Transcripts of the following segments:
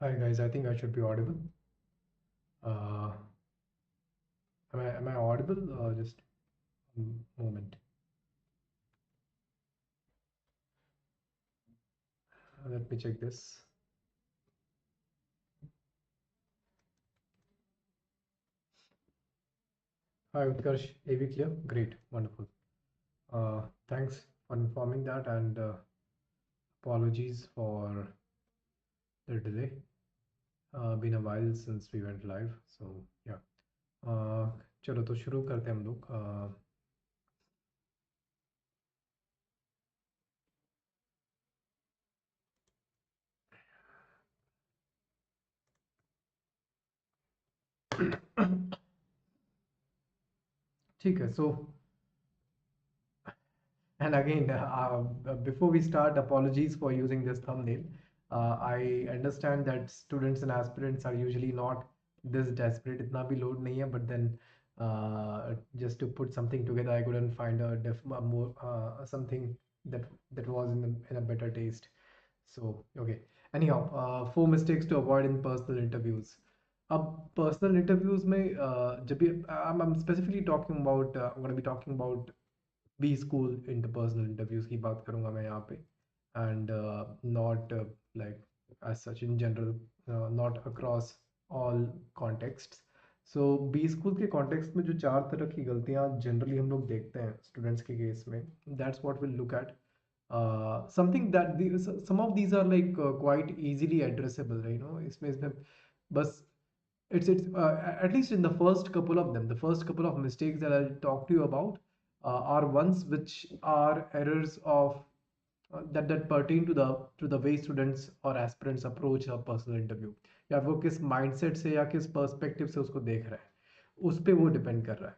Hi guys, I think I should be audible. Uh, am I audible? Just a moment. Let me check this. Hi Utkarsh, AV clear? Great, wonderful. Thanks for informing that and apologies for the delay. Been a while since we went live, so yeah. चलो तो शुरू करते हैं हम लोग. ठीक है, so and again, before we start, apologies for using this thumbnail. I understand that students and aspirants are usually not this desperate. Itna bhi load nahi hai, but then just to put something together, I couldn't find more something that was in a better taste. So okay. Anyhow, four mistakes to avoid in personal interviews. अब personal interviews में जब भी I'm specifically talking about I'm going to be talking about B school interpersonal interviews की बात करूंगा मैं यहाँ पे and not like as such in general not across all context. So B school के कॉन्टेक्स्ट में जो चार तरह की गलतियाँ जनरली हम लोग देखते हैं स्टूडेंट्स के केस में, that's what will look at something that some of these are like quite easily addressable. इसमें इसमें बस it's at least in the first couple of them, the first couple of mistakes that I'll talk to you about are ones which are errors of that pertain to the way students or aspirants approach a personal interview. या वो किस mindset से या किस perspective से उसको देख रहा है, उस पे वो depend कर रहा है.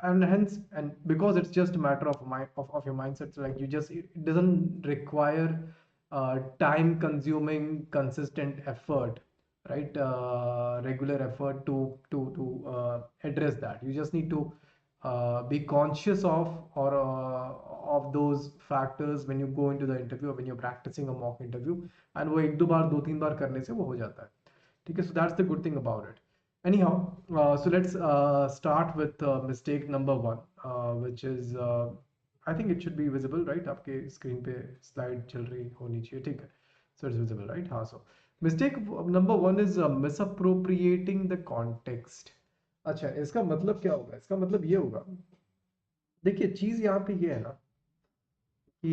And hence, and because it's just a matter of your mindset, so like it doesn't require time consuming consistent effort, right? Regular effort to address that. You just need to be conscious of those factors when you go into the interview or when you're practicing a mock interview. And वो एक दो बार दो तीन बार करने से वो हो जाता है. ठीक है, so that's the good thing about it. Anyhow, so let's start with mistake number one, which is I think it should be visible, right? आपके screen पे slide चल रही होनी चाहिए, ठीक है? So it's visible, right? हाँ, so mistake number one is misappropriating the context. अच्छा, इसका मतलब क्या होगा? इसका मतलब ये होगा, देखिए चीज यहाँ पे ये है ना कि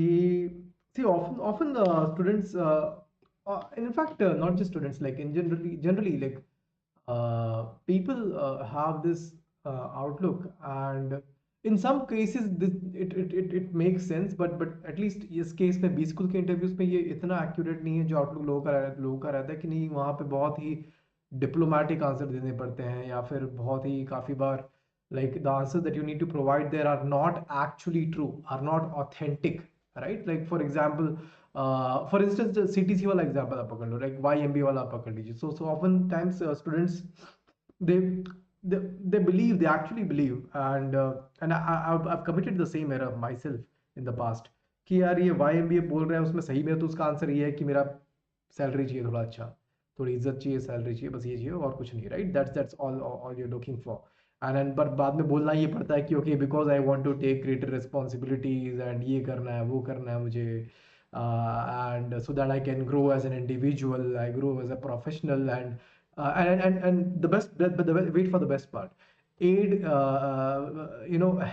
see often students in fact not just students, like in generally like people have this outlook, and in some cases it makes sense, but at least इस केस में बी स्कूल के इंटरव्यूज में ये इतना एक्यूरेट नहीं है जो outlook लोगों का रहता है कि नहीं वहाँ पे बहुत ही डिप्लोमेटिक आंसर देने पड़ते हैं, या फिर बहुत ही काफ़ी बार like the answers that you need to provide there are not actually true, are not authentic, right? Like for example, for instance the CTC वाला example आप पकड़ लो, like YMB वाला आप पकड़ लीजिए. So often times students they they believe, they actually believe, and I've committed the same error myself in the past कि यार ये YMBA बोल रहा है उसमें सही में तो उसका आंसर ये है कि मेरा सैलरी चाहिए थोड़ा अच्छा, थोड़ी इज्जत चाहिए, सैलरी चाहिए, बस ये चाहिए और कुछ नहीं, right? That's all you looking for. And पर बाद में बोलना ये पड़ता है कि okay because I want to take greater responsibilities and ये करना है वो करना है मुझे, and so that I can grow as an individual, I grow as a professional, and the best, but wait for the best part, aid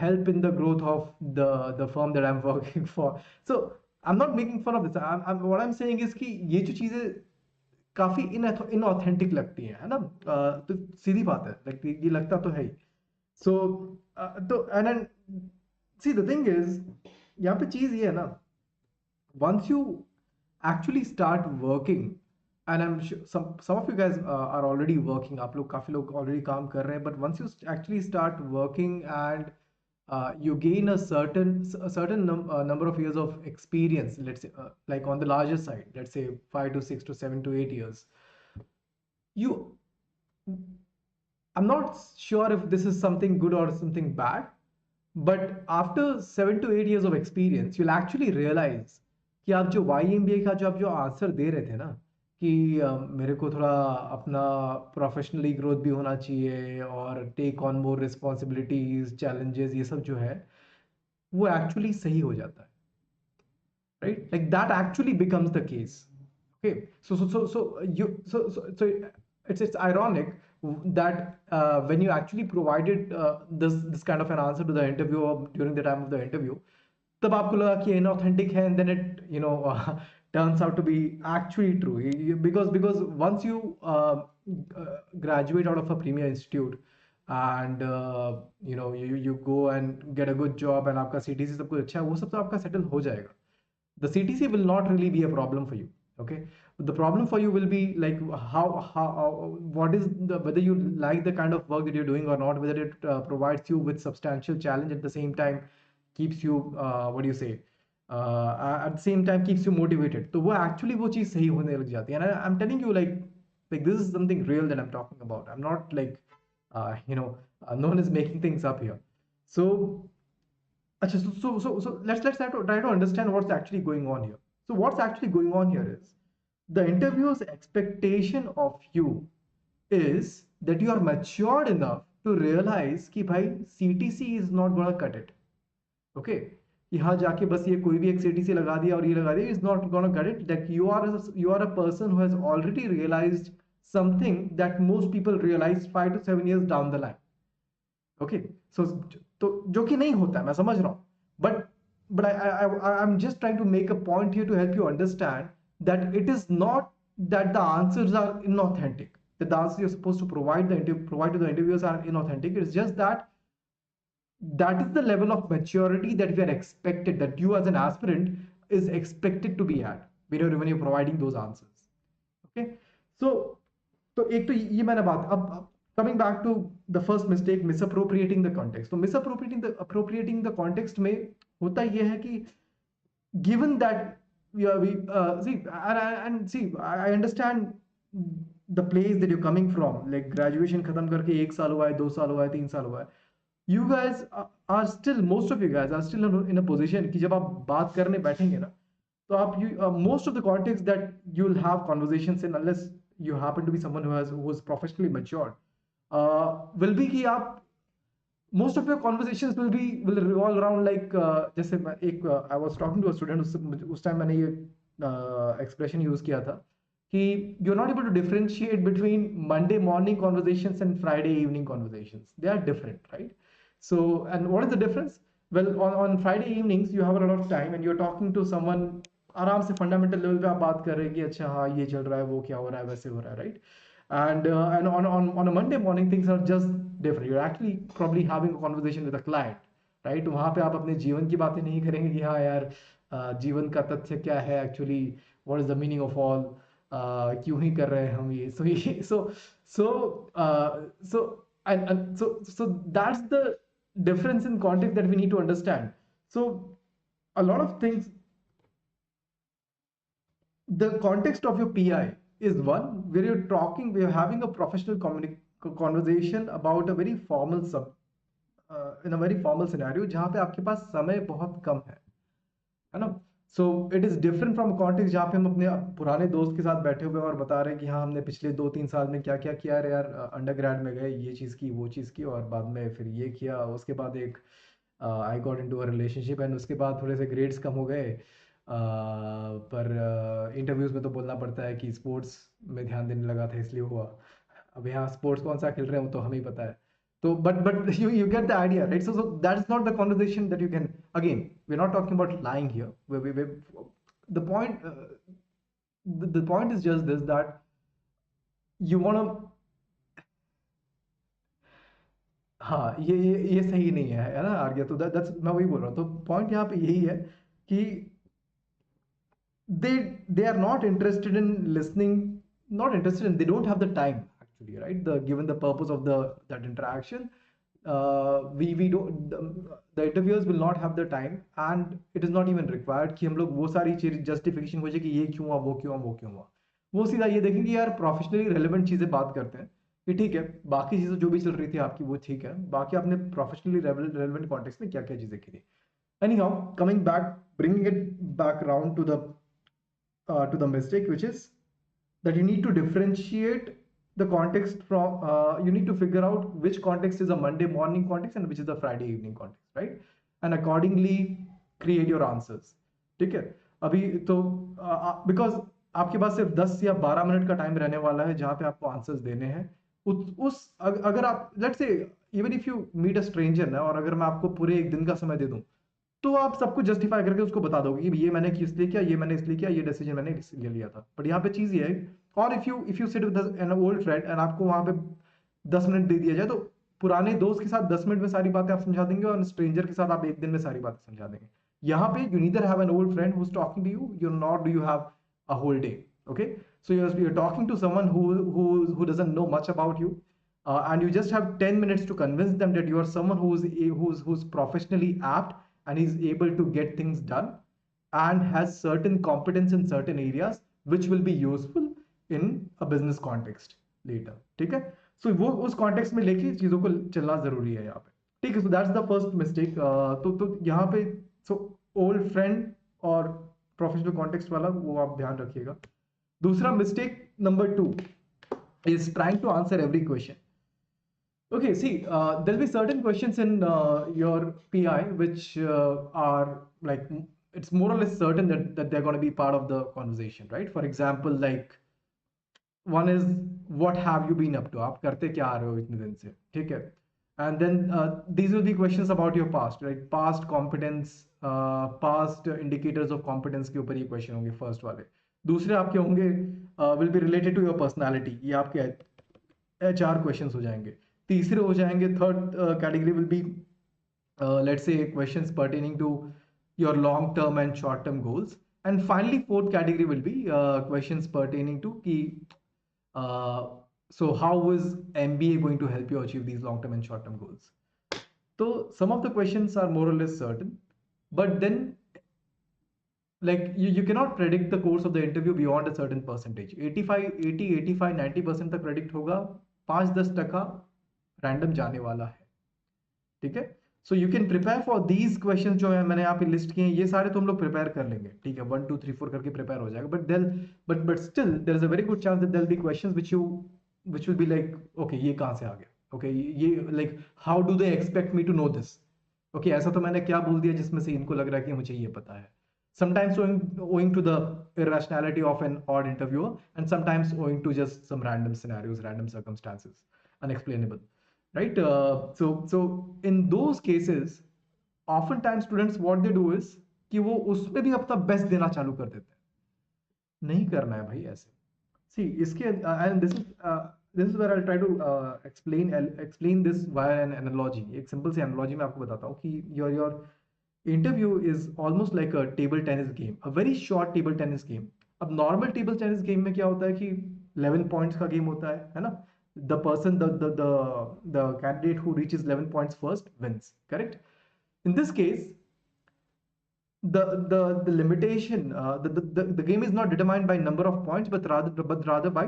help in the growth of the firm that I'm working for. So I'm not making fun of this. What I'm saying is कि ये जो चीजें काफी inauthentic लगती हैं, है ना? तो सीधी बात है, लगती ये लगता तो है ही. सो तो and see the thing is, यहाँ पे चीज ये है ना, once you actually start working, and I'm sure some of you guys are already working, आप लोग काफी लोग already काम कर रहे हैं, but once you actually start working and you gain a certain number of years of experience, let's say like on the larger side, let's say 5 to 6 to 7 to 8 years, you I'm not sure if this is something good or something bad, but after 7 to 8 years of experience, you'll actually realize कि आप जो YMBA का जो आप जो answer दे रहे थे ना कि मेरे को थोड़ा अपना प्रोफेशनली ग्रोथ भी होना चाहिए और take on more responsibilities challenges, ये सब जो है वो एक्चुअली सही हो जाता है, right? Like that actually becomes the case. Okay, so it's ironic that when you actually provided this kind of an answer to the interviewer during the time of the interview, तब आपको लगा कि inauthentic है, and then it turns out to be actually true. Because once you graduate out of a premier institute and you go and get a good job and आपका CTC सब कुछ अच्छा है, वो सब तो आपका settle हो जाएगा. The CTC will not really be a problem for you. Okay, the problem for you will be like how what is the, whether you like the kind of work that you're doing or not, whether it provides you with substantial challenge, at the same time keeps you what do you say, at the same time keeps you motivated. तो वो actually वो चीज़ सही होने लग जाती है. And I'm telling you, like this is something real that I'm talking about. I'm not like no one is making things up here. So Achha, so let's try to understand what's actually going on here. So what's actually going on here is the interviewer's expectation of you is that you are matured enough to realize कि भाई CTC is not gonna cut it. Okay, यहाँ जाके बस ये कोई भी एक CTC लगा दिया और ये लगा दिया is not gonna cut it. That you are a person who has already realized something that most people realize 5 to 7 years down the line. Okay, so तो जो कि नहीं होता है, मैं समझ रहा हूँ, but I am just trying to make a point here to help you understand that it is not that the answers are inauthentic, that the answers you're supposed to provide to the interviewers are inauthentic. It's just that that is the level of maturity that we are expected, that you as an aspirant is expected to be at when you're providing those answers. Okay, so तो एक तो ये मैंने बात, अब coming back to the first mistake, misappropriating the context. तो misappropriating the context में होता ये है कि given that see, I understand the place that you're coming from, like graduation खत्म करके 1 साल हुआ है, 2 साल हुआ है, 3 साल हुआ है, you guys are still, most of you guys are still in a position कि जब आप बात करने बैठेंगे ना, तो आप most of the context that you'll have conversations in, unless you happen to be someone who is professionally matured, will be कि आप most of your conversations will revolve around like जैसे एक I was talking to a student, उस time मैंने ये expression use किया था कि you're not able to differentiate between Monday morning conversations and Friday evening conversations. They are different, right? So, and what is the difference? Well, on Friday evenings you have a lot of time and you're talking to someone, आराम से fundamental level पे आप बात कर रहे हैं कि अच्छा हाँ ये चल रहा है, वो क्या हो रहा है, वैसे हो रहा है, right? And on a Monday morning things are just different. You're actually probably having a conversation with a client, right? वहाँ पे आप अपने जीवन की बातें नहीं करेंगे कि हाँ यार जीवन का तथ्य क्या है, actually what is the meaning of all, क्यों ही कर रहे हैं हम ये, so so that's the difference in context that we need to understand. So a lot of things, the context of your PI is one where we're having a professional conversation about a very formal in a very formal scenario जहाँ पे आपके पास समय बहुत कम है ना? So it is different from context जहाँ पे हम अपने पुराने दोस्त के साथ बैठे हुए हैं और बता रहे हैं कि हाँ हमने पिछले 2-3 साल में क्या क्या किया, यार अंडर ग्रेड में गए, ये चीज़ की, वो चीज़ की, और बाद में फिर ये किया, उसके बाद एक I got into a relationship, and उसके बाद थोड़े से ग्रेड्स कम हो गए, पर इंटरव्यूज़ में तो बोलना पड़ता है कि स्पोर्ट्स में ध्यान देने लगा था इसलिए हुआ. अब यहाँ स्पोर्ट्स कौन सा खेल रहे हैं वो तो हमें ही पता है. So, but you get the idea, right? So that's not the conversation that you can. Again, we're not talking about lying here. The point the point is just this, that you want to. हाँ, ये सही नहीं है ना आर्य? तो that's मैं वही बोल रहा हूँ. तो पॉइंट यहाँ पे यही है कि they are not interested in listening, not interested in, they don't have the time actually, right? Given the purpose of that interaction, we don't, the interviewers will not have the time, and it is not even required कि हम लोग वो सारी चीज justification हो जाए कि ये क्यों हुआ, वो क्यों हुआ, वो क्यों हुआ. वो सीधा ये देखेंगे यार प्रोफेशनली रेलेवेंट चीजें बात करते हैं कि ठीक है, बाकी चीजें जो भी चल रही थी आपकी वो ठीक है, बाकी आपने प्रोफेशनली रेलेवेंट कॉन्टेक्स्ट में क्या क्या चीजें की थी. Anyhow, coming back, bringing it back around to the mistake, which is that you need to differentiate the context from, you need to figure out which context is a Monday morning context and which is a Friday evening context, right? And accordingly create your answers. ठीक है? अभी तो because आपके पास सिर्फ 10 या 12 minute का time रहने वाला है जहां पे आपको आंसर्स देने हैं। अगर आप let's say even if you meet a stranger ना, और अगर मैं आपको पूरे एक दिन का समय दे दूं, तो आप सब कुछ जस्टिफाई करके उसको बता दोगे कि ये मैंने इसलिए किया, ये मैंने इसलिए किया, ये डिसीजन मैंने इसलिए लिया था। बट यहाँ पे चीज ये है, और if you sit with N old friend and आपको वहां पे 10 मिनट दे दिया जाए, तो पुराने दोस्त के साथ 10 मिनट में सारी बातें आप समझा देंगे और स्ट्रेंजर के साथ आप एक दिन में सारी बातें समझा देंगे। यहाँ पे you neither have an old friend who is talking to you, you not do you have a whole day. Okay, so you're talking to someone who doesn't know much about you, and you just have 10 minutes to convince them that you are someone who's professionally apt and is able to get things done and has certain competence in certain areas which will be useful in a business context later। ठीक है? So वो उस context में लेके चीजों को चलना जरूरी है यहाँ पे। ठीक है? So that's the first mistake। तो यहाँ पे so old friend और प्रोफेशनल कॉन्टेक्स्ट वाला वो आप ध्यान रखिएगा। दूसरा mistake number 2 is trying to answer every question। Okay, see, there'll be certain questions in your PI which are like, it's more or less certain that they're going to be part of the conversation, right? For example, like one is what have you been up to, आप करते क्या आ रहे हो इतने दिन से, ठीक है? And then these will be questions about your past, right? Past competence, past indicators of competence के ऊपर ये क्वेश्चन होंगे फर्स्ट वाले। दूसरे आपके होंगे will be related to your personality, ये आपके HR क्वेश्चंस हो जाएंगे। तीसरे हो जाएंगे, third category will be let's say questions pertaining to your long term and short term goals, and finally fourth category will be questions pertaining to key so how is MBA going to help you achieve these long term and short term goals? So some of the questions are more or less certain, but then like you cannot predict the course of the interview beyond a certain percentage। 85 90% तक predict होगा, 5-10% random जाने वाला है। ठीक है? So you can prepare for these question जो है मैंने यहाँ पे लिस्ट किए हैं, ये सारे तो हम लोग प्रिपेयर कर लेंगे, ठीक है? 1 2 3 4 करके प्रिपेयर हो जाएगा। But still there is a very good chance that there will be questions which will be like, okay, ये कहाँ से आ गया? Okay, ये like how do they expect me to know this? Okay, ऐसा तो मैंने क्या बोल दिया जिसमें से इनको लग रहा है कि मुझे ये पता है? Sometimes owing to the irrationality of an odd interviewer, and sometimes owing to just some random scenarios, random circumstances, unexplainable, right? So in those cases, oftentimes students what they do is कि वो उसमें भी अपना best देना चालू कर देते हैं। नहीं करना है भाई ऐसे। See, इसके and this is where I'll try to explain this via an analogy। एक सिंपल सी एनालॉजी मैं आपको बताता हूँ कि your interview is almost like a table tennis game, a very short table tennis game। अब नॉर्मल टेबल टेनिस गेम में क्या होता है कि 11 पॉइंट्स का गेम होता है ना? The person, the candidate who reaches 11 points first wins, correct? In this case, the limitation, the game is not determined by number of points, but rather by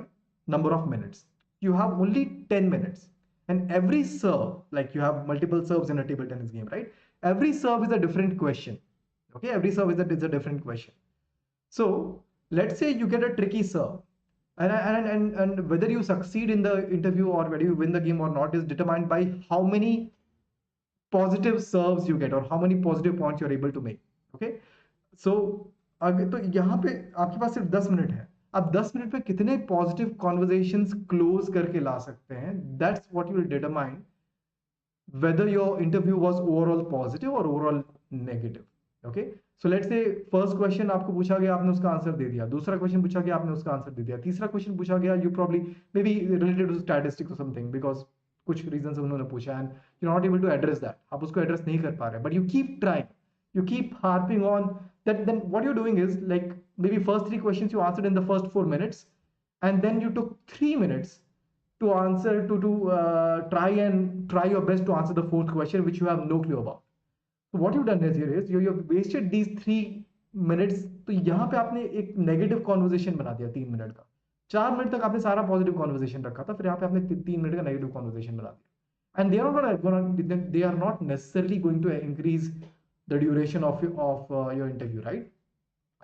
number of minutes। You have only 10 minutes, and every serve, like you have multiple serves in a table tennis game, right? Every serve is a different question। Okay, every serve is a different question। So let's say you get a tricky serve, and whether you succeed in the interview or whether you win the game or not is determined by how many positive serves you get or how many positive points you're able to make। Okay, so अगर तो यहाँ पे आपके पास सिर्फ 10 minute है, आप 10 minute में कितने पॉजिटिव कॉन्वर्जेशंस क्लोज करके ला सकते हैं, that's what you will determine whether your interview was overall positive or overall negative। okay, so let's say first question आपको पूछा गया, आपने उसका आंसर दे दिया। दूसरा क्वेश्चन पूछा गया, आपने उसका आंसर दे दिया। तीसरा क्वेश्चन पूछा गया, you probably maybe related to statistics or something, because कुछ रीजन से उन्होंने पूछा and you're not able to address that, आप उसको एड्रेस नहीं कर पा रहे, but you keep trying, you keep harping on that। Then what you're doing is like maybe first 3 questions you answered in the first 4 minutes, and then you took 3 minutes to answer to try your best to answer the fourth question which you have no clue about। So what you've done is here is you have wasted these 3 minutes। तो यहाँ पे आपने एक negative conversation बना दिया 3 minute का। 4 minute तक आपने सारा पॉजिटिव कॉन्वर्जेशन रखा था, फिर यहाँ पे आपने 3 मिनट का नेगेटिव कॉन्वर्जेशन बना दिया। And they are not necessarily going to increase the duration of your interview, right?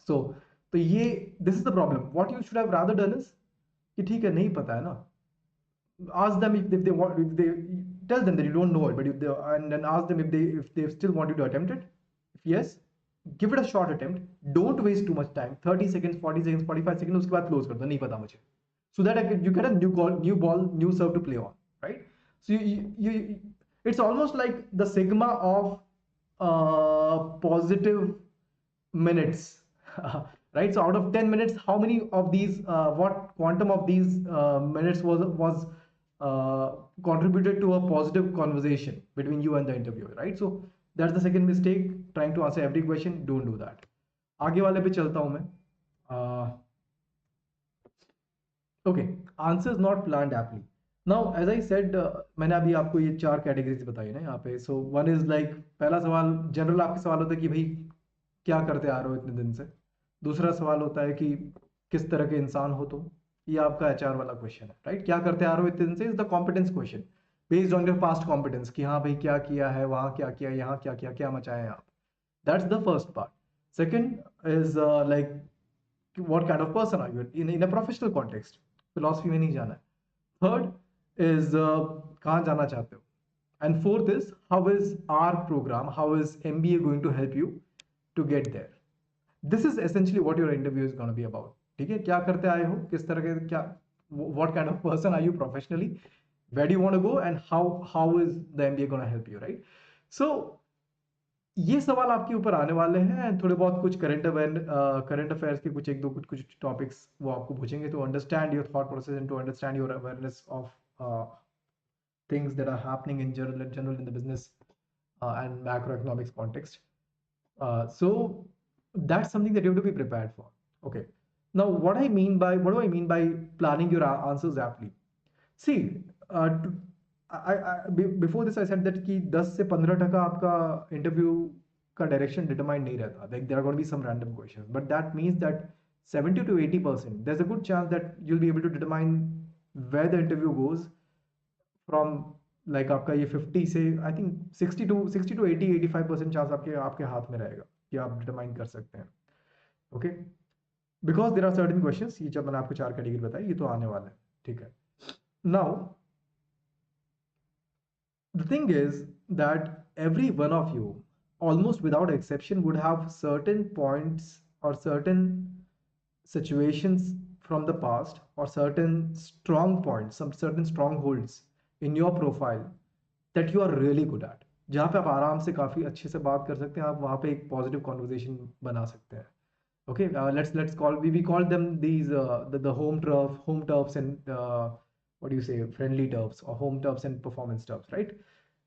So तो ये this is the problem. What you should have rather done is कि ठीक है नहीं पता है ना, ask them if they want, if they tell them that you don't know it, but if they, and then ask them if they still want you to attempt it. If yes, give it a short attempt. Don't waste too much time. 30 seconds, 40 seconds, 45 seconds, उसके बाद close कर दो, नहीं पता मुझे. So that you get a new ball, new serve to play on, right? So it's almost like the sigma of positive minutes. Right? So out of 10 minutes, how many of these, what quantum of these minutes was contributed to a positive conversation between you and the interviewer, right? So that's the second mistake, trying to answer every question. Don't do that. आगे वाले पे चलता हूं मैं. Okay, answers not planned aptly. Now, as I said, मैंने अभी आपको ये 4 कैटेगरीज बताई ना यहाँ पे. So one is like, पहला सवाल जनरल आपके सवाल होता है कि भाई क्या करते आ रहे हो इतने दिन से. दूसरा सवाल होता है कि किस तरह के इंसान हो तुम. ये आपका एचआर वाला क्वेश्चन है, राइट? क्या करते आ रहे हो इतने दिन से is the competence question based on your past competence, कि हाँ भाई क्या किया है, वहाँ क्या किया, यहाँ क्या किया, क्या मचाए हैं आप. That's the first part. Second is like what kind of person are you in a professional context. Philosophy में नहीं जाना है. Third is कहाँ जाना चाहते हो. And fourth is how is our program, how is MBA going to help you to get there. This is essentially what your interview is going to be about. ठीक है, क्या करते आए हो, किस तरह के, क्या, what kind of person are you professionally, where do you want to go, and how is the MBA going to help you, right? So ये सवाल आपके ऊपर आने वाले हैं. थोड़े बहुत कुछ करंट अफेयर्स के कुछ एक दो कुछ टॉपिक्स वो आपको पूछेंगे to understand your thought process and to understand your awareness of things that are happening in general in the business and macroeconomics context. So that's something that you have to be prepared for. Okay. Now, what do I mean by planning your answers aptly? See, before this I said that कि 10 से 15% आपका interview का direction determine नहीं रहता. Like there are going to be some random questions, but that means that 70 to 80% there's a good chance that you'll be able to determine where the interview goes from. Like आपका ये 50 से I think 60 to 80-85% chance आपके आपके हाथ में रहेगा कि आप डिटरमाइन कर सकते हैं. Okay, because there are certain questions. ये जब मैंने आपको 4 कैटेगरी बताई ये तो आने वाले हैं. ठीक है. Now the thing is that every one of you, almost without exception, would have certain points or certain situations from the past or certain strong points, some certain strongholds in your profile that you are really good at, जहाँ पे आप आराम से काफ़ी अच्छे से बात कर सकते हैं. आप वहाँ पे एक पॉजिटिव कॉन्वर्जेशन बना सकते हैं. Okay, let's call, we call them these the home turfs and what do you say, friendly turfs or home turfs and performance turfs, right?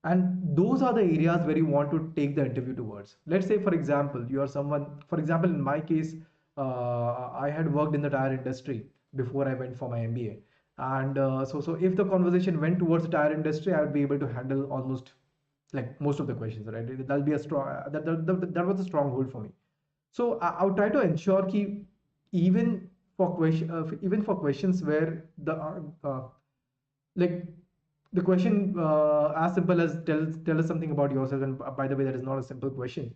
And those are the areas where you want to take the interview towards. Let's say for example you are someone, for example in my case, I had worked in the tire industry before I went for my MBA. And so if the conversation went towards the tire industry, I would be able to handle almost like most of the questions, right? That'll be a strong, that was a stronghold for me. So I would try to ensure that even for questions where like the question as simple as tell us something about yourself, and by the way that is not a simple question.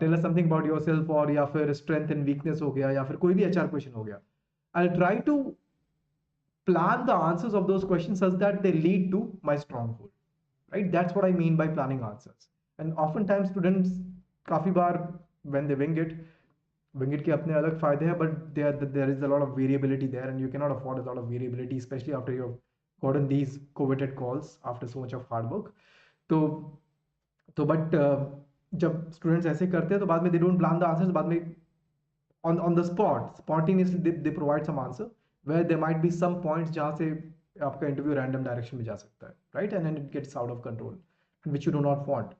Tell us something about yourself, or या फिर strength and weakness हो गया, या फिर कोई भी HR question हो गया. I'll try to plan the answers of those questions such that they lead to my stronghold, right? That's what I mean by planning answers. And oftentimes students काफी बार when they wing it के अपने अलग फायदे हैं, but there is a lot of variability there, and you cannot afford a lot of variability, especially after you've gotten these coveted calls after so much of hard work. तो but जब students ऐसे करते हैं तो बाद में they don't plan the answers, बाद में on the spot spontaneously they provide some answer where there might be some points जहाँ से आपका इंटरव्यू रैंडम डायरेक्शन में जा सकता है, right? And then it gets out of control, which you do not want,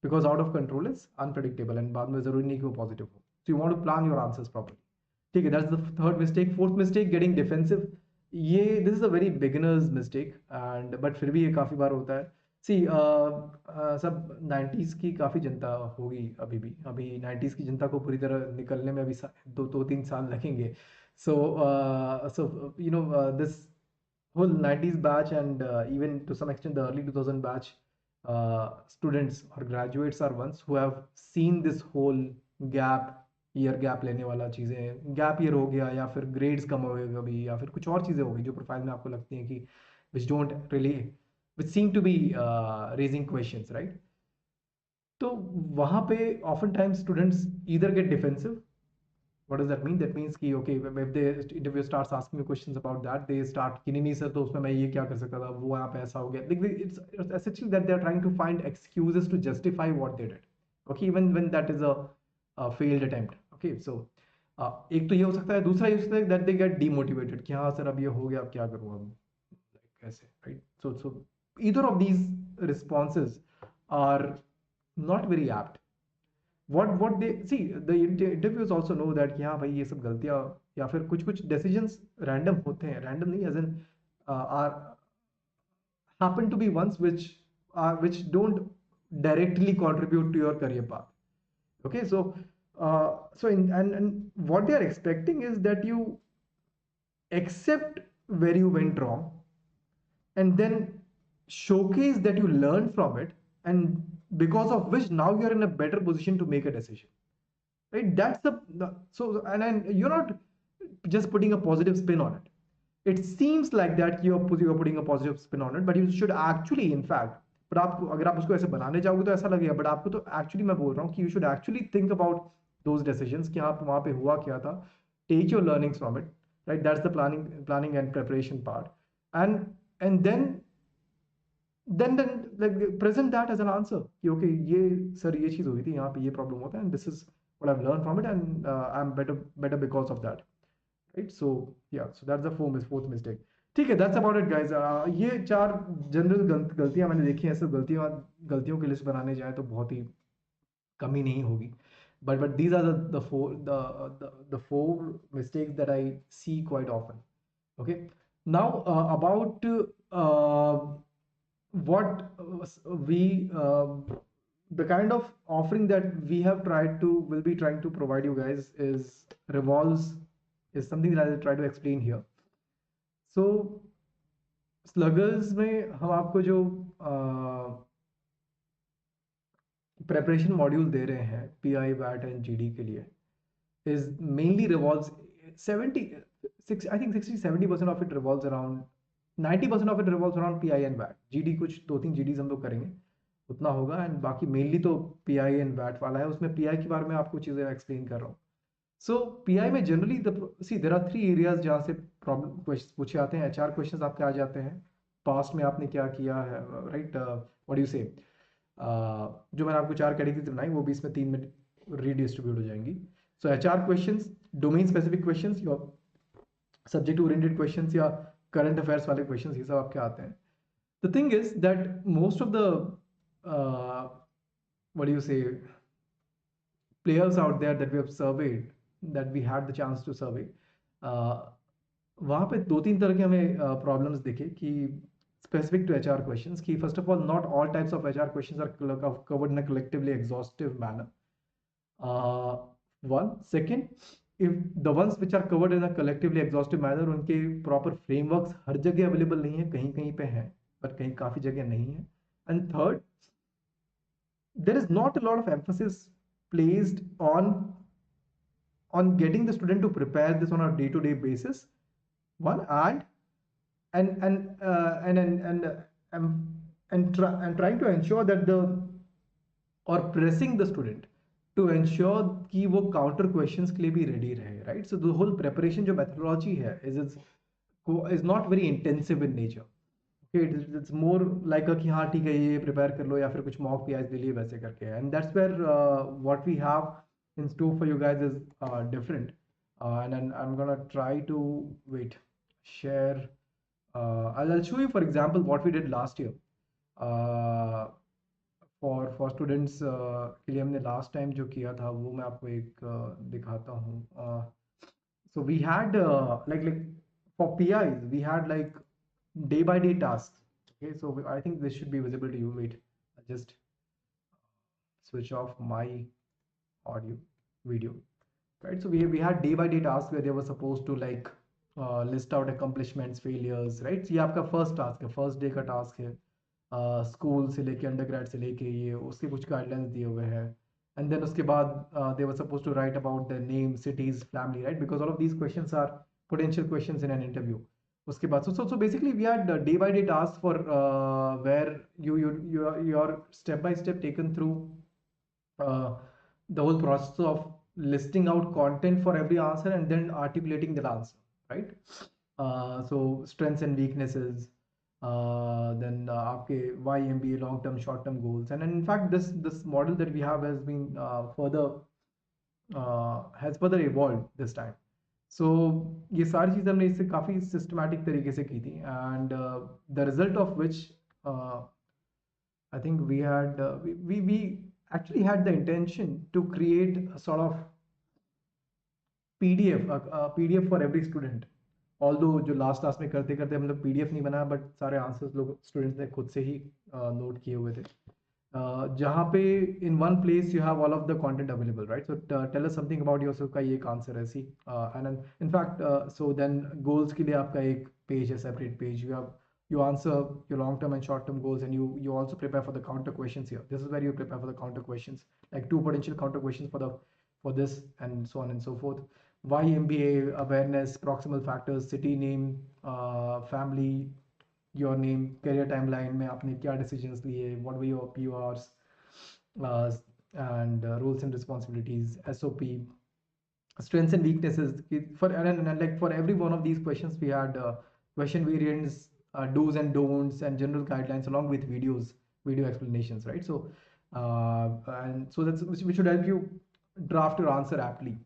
because out of control is unpredictable and बाद में जरूरी नहीं कि वो पॉजिटिव हो. So you want to plan your answers properly. ठीक है, that's the third mistake. Fourth mistake, getting defensive. ये this is a very beginner's mistake, and but फिर भी ये काफ़ी बार होता है. See, सब 90s की काफ़ी जनता होगी अभी भी. अभी 90s की जनता को पूरी तरह निकलने में अभी 2-3 साल लगेंगे. So you know this whole 90s batch and even to some extent the early 2000 batch students or graduates are ones who have seen this whole gap year gap लेने वाला चीज़ें, गैप ईयर हो गया या फिर ग्रेड्स कम हो गए कभी, या फिर कुछ और चीज़ें हो गई जो प्रोफाइल में आपको लगती हैं कि which don't really which seem to be raising questions, right? तो वहाँ पे often times students either get defensive. What does that mean? That means कि okay, if the interviewer starts asking you questions about that, they start कि नहीं sir, तो उसमें मैं ये क्या कर सकता था, वो यहाँ पे ऐसा हो गया. Like it's essentially that they are trying to find excuses to justify what they did. Okay, even when that is a failed attempt. Okay, so एक तो ये हो सकता है, दूसरा ये हो सकता है that they get demotivated कि हाँ सर अब ये हो गया, अब क्या करूँ अब, like ऐसे, right? So either of these responses are not very apt. What they see, the interviews also know that कि हाँ भाई ये सब गलतियाँ या फिर कुछ कुछ decisions random होते हैं, random नहीं as in are happen to be ones which don't directly contribute to your career path. Okay, and what they are expecting is that you accept where you went wrong and then showcase that you learned from it, and because of which now you're in a better position to make a decision, right? That's so, and you're not just putting a positive spin on it. It seems like that you're putting a positive spin on it, but you should actually, in fact, but आप अगर आप उसको ऐसे बनाने जाओगे तो ऐसा लगेगा, बट आपको तो एक्चुअली मैं बोल रहा हूँ कि you should actually think about those decisions कि आप वहाँ पे हुआ क्या था, take your learnings from it, right? That's the planning and preparation part. And then like present that as an answer कि okay, ये सर ये चीज़ हुई थी, यहाँ पे ये प्रॉब्लम होता है, and this is what I've learned from it, and I'm better because of that, right? So yeah, so that's the fourth mistake. ठीक है, that's about it guys. ये चार जनरल गलतियां मैंने देखी हैं. सब गलतियों की लिस्ट बनाने जाए तो बहुत ही कमी नहीं होगी, but these are the four mistakes that I see quite often. Okay, now about what we the kind of offering that we have tried to will be trying to provide you guys is something that I'll try to explain here. So स्लगर्स में हम आपको जो preparation module दे रहे हैं pi VAT and GD के लिए is mainly revolves 76, I think 60-70% of it revolves around 90% of it revolves around PI and VAT. GD कुछ 2-3 GDs हम लोग करेंगे, उतना होगा, एंड बाकी मेनली तो PI एंड VAT वाला है. उसमें PI के बारे में आपको चीज़ें एक्सप्लेन कर रहा हूँ. सो PI में जनरली देयर आर 3 एरियाज जहाँ से प्रॉब्लम पूछे आते हैं. HR क्वेश्चंस आपके आ जाते हैं, पास्ट में आपने क्या किया है, राइट? व्हाट यू से, जो मैंने आपको 4 कैटेगरीज बनाई वो भी इसमें 3 में रीडिस्ट्रीब्यूट हो जाएंगी. So HR questions, domain specific questions, your subject oriented questions या current affairs वाले questions, ये सब आपके आते हैं. The thing is that most of the what do you say, players out there that we have surveyed, that we had the chance to survey, वहाँ पे 2-3 तरह के हमें problems दिखे कि specific to HR questions कि first of all not all types of HR questions are covered in a collectively exhaustive manner. One. Second, if the ones which are covered in a collectively exhaustive manner, उनके proper frameworks हर जगह available नहीं है, कहीं कहीं पे हैं, पर कहीं काफ़ी जगह नहीं है. And third, there is not a lot of emphasis placed on getting the student to prepare this on a day-to-day basis. One, and trying to ensure that or pressing the student to ensure कि वो counter questions के लिए भी ready रहे, right? So the whole preparation जो methodology है is not very intensive in nature. Okay, it's more like a कि हाँ ठीक है ये prepare कर लो या फिर कुछ mock PIs ले लिए वैसे करके. And that's where what we have in store for you guys is different. And I'm gonna try to share. I'll show you for example what we did last year. For students के लिए हमने last time जो किया था वो मैं आपको एक दिखाता हूँ. So we had like for PIs we had like day by day tasks. Okay, so I think this should be visible to you. Wait, I'll just switch off my audio video, right? So we had day by day tasks where they were supposed to like list out accomplishments, failures, right? So ये आपका first task है, first day का task है. School से लेके undergrad से लेके ये उसके कुछ गाइडलाइंस दिए हुए हैं. And then उसके बाद they were supposed to write about their name, cities, family, right? Because all of these questions are potential questions in an interview. उसके बाद so basically we had day by day tasks for where you're step by step taken through uh, the whole process of listing out content for every answer and then articulating the answer, right? So strengths and weaknesses, then आपके why MBA, long term, short term goals, and in fact this model that we have has been has further evolved this time. So ये सारी चीज़ हमने इससे काफ़ी systematic तरीके से की थी, and the result of which uh, I think we actually had the intention to create a sort of PDF, a PDF for every student. Although जो लास्ट क्लास में करते करते हम लोग PDF नहीं बनाया, बट सारे आंसर्स लोग स्टूडेंट्स ने खुद से ही नोट किए हुए थे. जहाँ पे in one place you have all of the content available, right? So tell us something about yourself का ये एक आंसर है ऐसी. And then, in fact, so then goals के लिए आपका एक पेज है, separate page. You answer your long term and short term goals, and you also prepare for the counter questions here. This is where you prepare for the counter questions, like two potential counter questions for this, and so on and so forth. Why MBA, awareness, proximal factors, city name, family, your name, career timeline में आपने क्या decisions लिए, what were your PRs, uh, and roles and responsibilities, SOP, strengths and weaknesses. For and like for every one of these questions we had question variants, do's and don'ts, and general guidelines along with video explanations, right? So and so that's which should help you draft your answer aptly.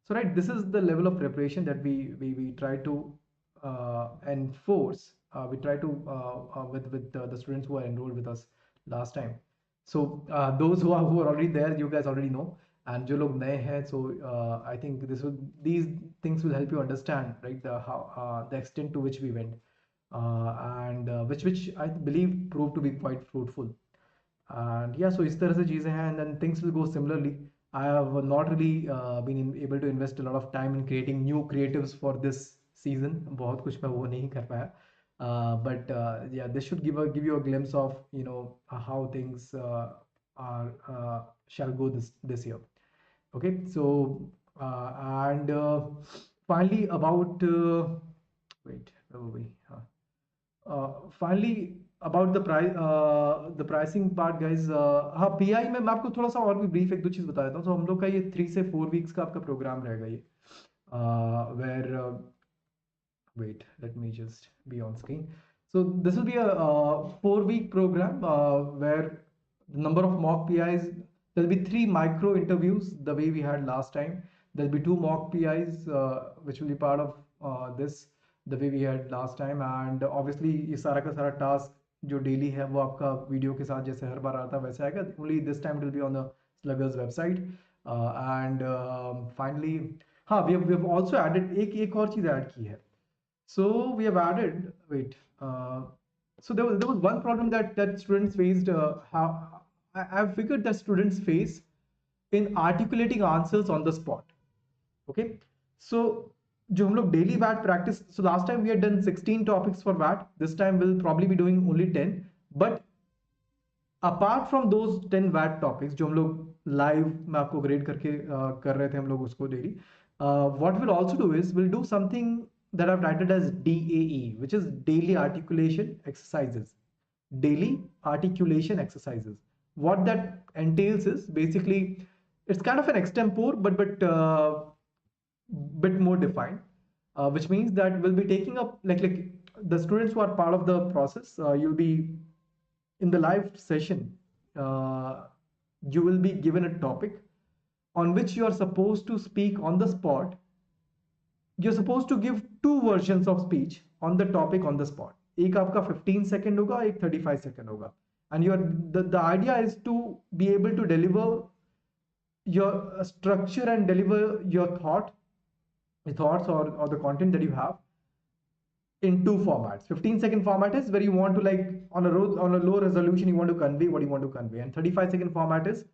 So right, this is the level of preparation that we try to enforce. We try to with the students who are enrolled with us last time. So those who are already there, you guys already know. And जो लोग नए हैं, so I think these things will help you understand, right, the extent to which we went, and which I believe proved to be quite fruitful. And yeah, so इस तरह से चीज़ें हैं, and then things will go similarly. I have not really able to invest a lot of time in creating new creatives for this season. बहुत कुछ मैं वो नहीं कर पाया. But yeah, this should give you a glimpse of how things are shall go this year. Okay, so and finally about wait, where were we? Finally about the pricing part, guys. हाँ, pi में मैं आपको थोड़ा सा और भी brief एक दो चीज़ बता देता हूँ. तो हम लोग का ये 3 से 4 वीक्स का आपका प्रोग्राम रहेगा ये, where wait, let me just be on screen. So this will be a 4-week program where the number of mock PIs, there'll be 3 micro interviews the way we had last time. There'll be 2 mock PIs which will be part of this the way we had last time. And obviously ये सारा का सारा task जो daily है वो आपका video के साथ जैसे हर बार आता है वैसे आएगा. Only this time it will be on the Sluggers website. And finally, हाँ, we have also added एक और चीज़ ऐड की है. So we have added, wait, so there was one problem that students faced. I've figured that students face in articulating answers on the spot. Okay, so जो हम लोग daily VAT practice, so last time we had done 16 topics for VAT. This time we'll probably be doing only 10. But apart from those 10 VAT topics जो हम लोग live में आपको grade करके कर रहे थे हम लोग उसको daily, what we'll also do is we'll do something that I've titled as DAE, which is daily articulation exercises. Daily articulation exercises. What that entails is basically it's kind of an extempore, but bit more defined, which means that we'll be taking up like the students who are part of the process. You'll be in the live session. You will be given a topic on which you are supposed to speak on the spot. You're supposed to give 2 versions of speech on the topic on the spot. एक आपका 15 second होगा, एक 35 second होगा. And the idea is to be able to deliver your structure and deliver your thoughts or the content that you have in 2 formats. 15-second format is where you want to, like, on a low resolution, you want to convey what you want to convey, and 35-second format is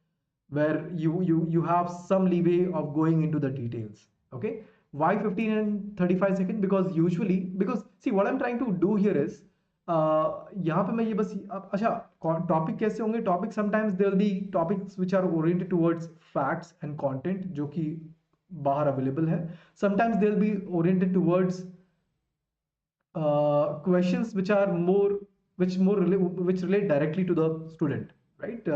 where you have some leeway of going into the details. Okay, why 15 and 35 seconds? Because see, what I'm trying to do here is यहाँ पे मैं ये बस अच्छा, topic कैसे होंगे? Topic sometimes there will be topics which are oriented towards facts and content जो कि बाहर अवेलेबल है. Sometimes they will be oriented towards questions which are more which relate directly to the student, right?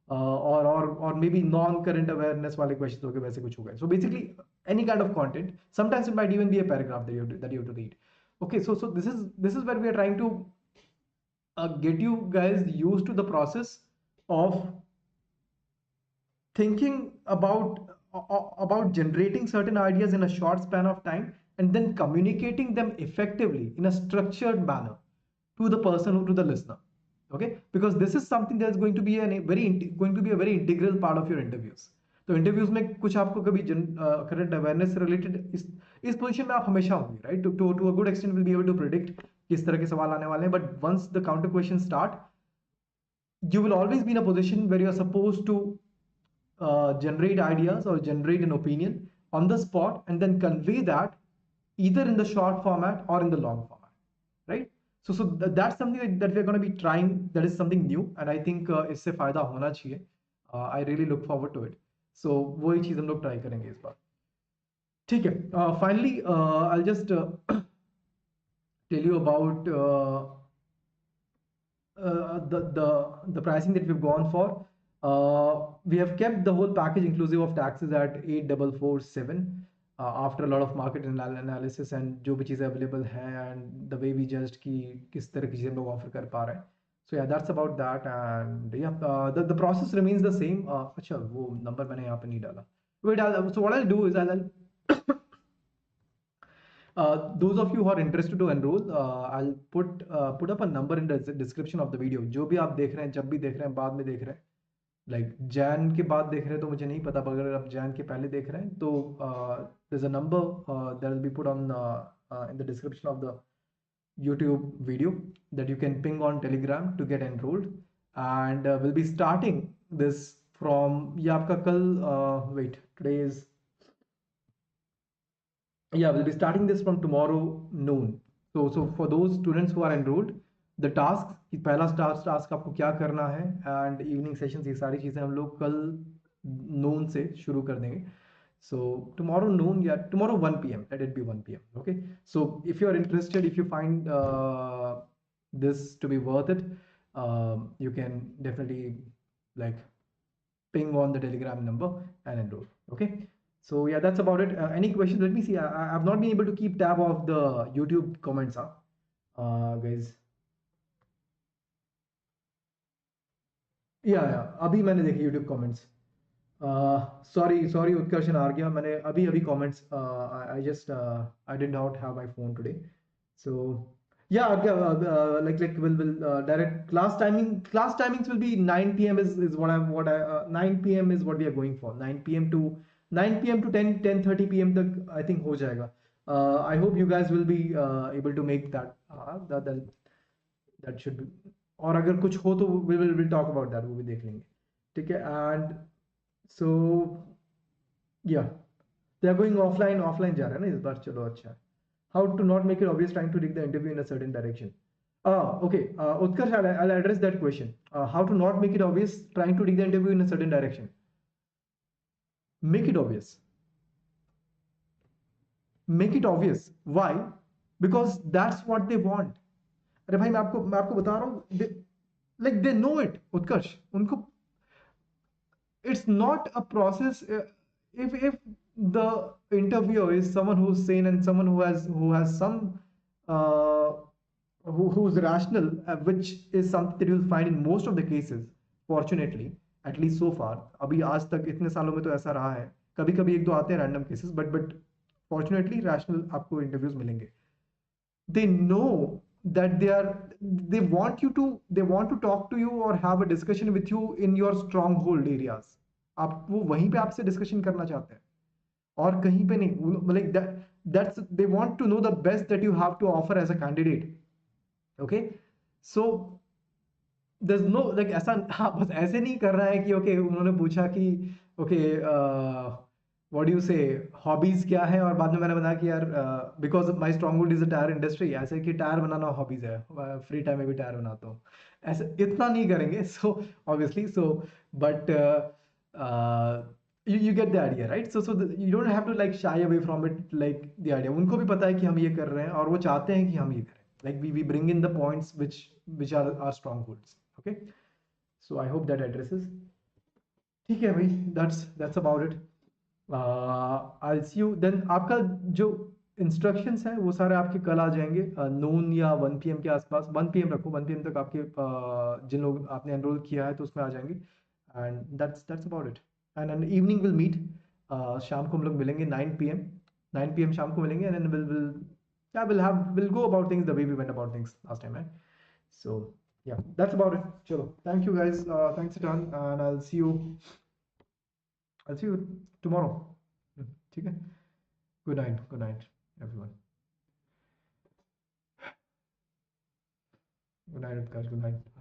Or maybe non current awareness वाले questions हो गए, वैसे कुछ हो गए. So basically any kind of content, sometimes it might even be a paragraph that you have to read. Okay, so this is where we are trying to get you guys used to the process of thinking about generating certain ideas in a short span of time and then communicating them effectively in a structured manner to the person or to the listener. Okay, because this is something that is going to be a very integral part of your interviews. तो interviews में कुछ आपको कभी current awareness से related इस position में आप हमेशा होंगे, right? To a good extent will be able to predict किस तरह के सवाल आने वाले हैं, but once the counter question start, you will always be in a position where you are supposed to generate ideas or generate an opinion on the spot and then convey that either in the short format or in the long format, right? That's something that we're going to be trying. That is something new, and I think इससे फायदा होना चाहिए. I really look forward to it. So वही चीज हम लोग try करेंगे इस बार. ठीक है. Finally, I'll just tell you about the pricing that we've gone for. We have kept the whole package inclusive of taxes at 8447 after a lot of market analysis and जो भी चीज़ें available हैं and the way we judged कि किस तरह की चीज़ें हम लोग offer कर पा रहे हैं. So yeah, that's about that, and yeah, the process remains the same. अच्छा, वो number मैंने यहाँ पे नहीं डाला. Wait, so what I'll do is I'll those of you who are interested to enroll, I'll put up a number in the description of the video. जो भी आप देख रहे हैं, जब भी देख रहे हैं, बाद में देख रहे हैं, like जैन के बाद देख रहे हैं तो मुझे नहीं पता, पर अगर आप जैन के पहले देख रहे हैं तो there's a number that will be put on in the description of the YouTube video that you can ping on Telegram to get enrolled, and we'll be starting this from ये आपका कल wait, today is, yeah, we'll be starting this from tomorrow noon. So for those students who are enrolled, the tasks कि पहला task आपको क्या करना है and evening sessions, ये सारी चीज़ें हम लोग कल noon से शुरू कर देंगे. So tomorrow noon, yeah, tomorrow 1 p.m. Let it be 1 p.m. Okay. So if you are interested, if you find this to be worth it, you can definitely like ping on the Telegram number and enroll. Okay. So yeah, that's about it. Any questions? Let me see. I've not been able to keep tab of the YouTube comments, guys. Yeah. अभी मैंने देखे YouTube comments. Sorry, उत्कर्षण आ गया. मैंने अभी comments. I just I did not have my phone today. So yeah, like will direct class timing. Class timings will be 9 p.m. is what I 9 p.m. is what we are going for. 9 p.m. to 9 p.m. to 10:30 p.m. तक I think हो जाएगा. I hope you guys will be able to make that. That should be. और अगर कुछ हो तो we'll talk about that. वो भी देख लेंगे. ठीक है. And so yeah, they are going offline जा रहा है ना इस बार. चलो अच्छा है. How to not make it obvious trying to dig the interview in a certain direction. Okay. Utkarsh, I'll address that question. How to not make it obvious trying to dig the interview in a certain direction. Make it obvious. Make it obvious. Why? Because that's what they want. अरे भाई, मैं आपको बता रहा हूँ, like they know it. उत्कर्ष, उनको it's not a process. If the interviewer is someone who's sane and someone who has some uh, who's rational, which is something that you'll find in most of the cases, fortunately, at least so far. अभी आज तक इतने सालों में तो ऐसा रहा है. कभी कभी एक दो आते हैं random cases, but fortunately rational आपको इंटरव्यूज मिलेंगे. They know that they want to talk to you or have a discussion with you in your stronghold areas. आप वो वहीं पे आपसे डिस्कशन करना चाहते हैं और कहीं पे नहीं. like that's they want to know the best that you have to offer as a candidate. Okay. So there's no like ऐसा, हाँ, बस ऐसे नहीं कर रहा है कि okay उन्होंने पूछा कि okay व्हाट डू यू से, हॉबीज क्या है, और बाद में मैंने बताया कि यार because my strong is the tyre industry, ऐसे कि टायर बनाना हॉबीज है, फ्री टाइम में भी टायर बनाता हूँ, ऐसे इतना नहीं करेंगे so obviously so, but you get the idea, right? You don't have to like shy away from it, like the idea, उनको भी पता है कि हम ये कर रहे हैं और वो चाहते हैं कि हम ये करें, like we bring in the points which are our strongholds. Okay, so I hope that addresses. ठीक है भाई, that's about it. I'll see you then. आपका जो इंस्ट्रक्शंस हैं वो सारे आपके कल आ जाएंगे नून या 1 PM के आसपास, 1 PM रखो, 1 PM तक आपके जिन लोग आपने एनरोल किया है तो उसमें आ जाएंगे, and that's about it. And an evening we'll meet, शाम को हम लोग मिलेंगे 9 PM, 9 PM शाम को मिलेंगे, and then we'll yeah, we'll go about things the way we went about things last time, right? So yeah, that's about it. Chalo, thank you guys, thanks a ton, and I'll see you tomorrow. ठीक है, good night everyone. Good night Utkarsh, good night.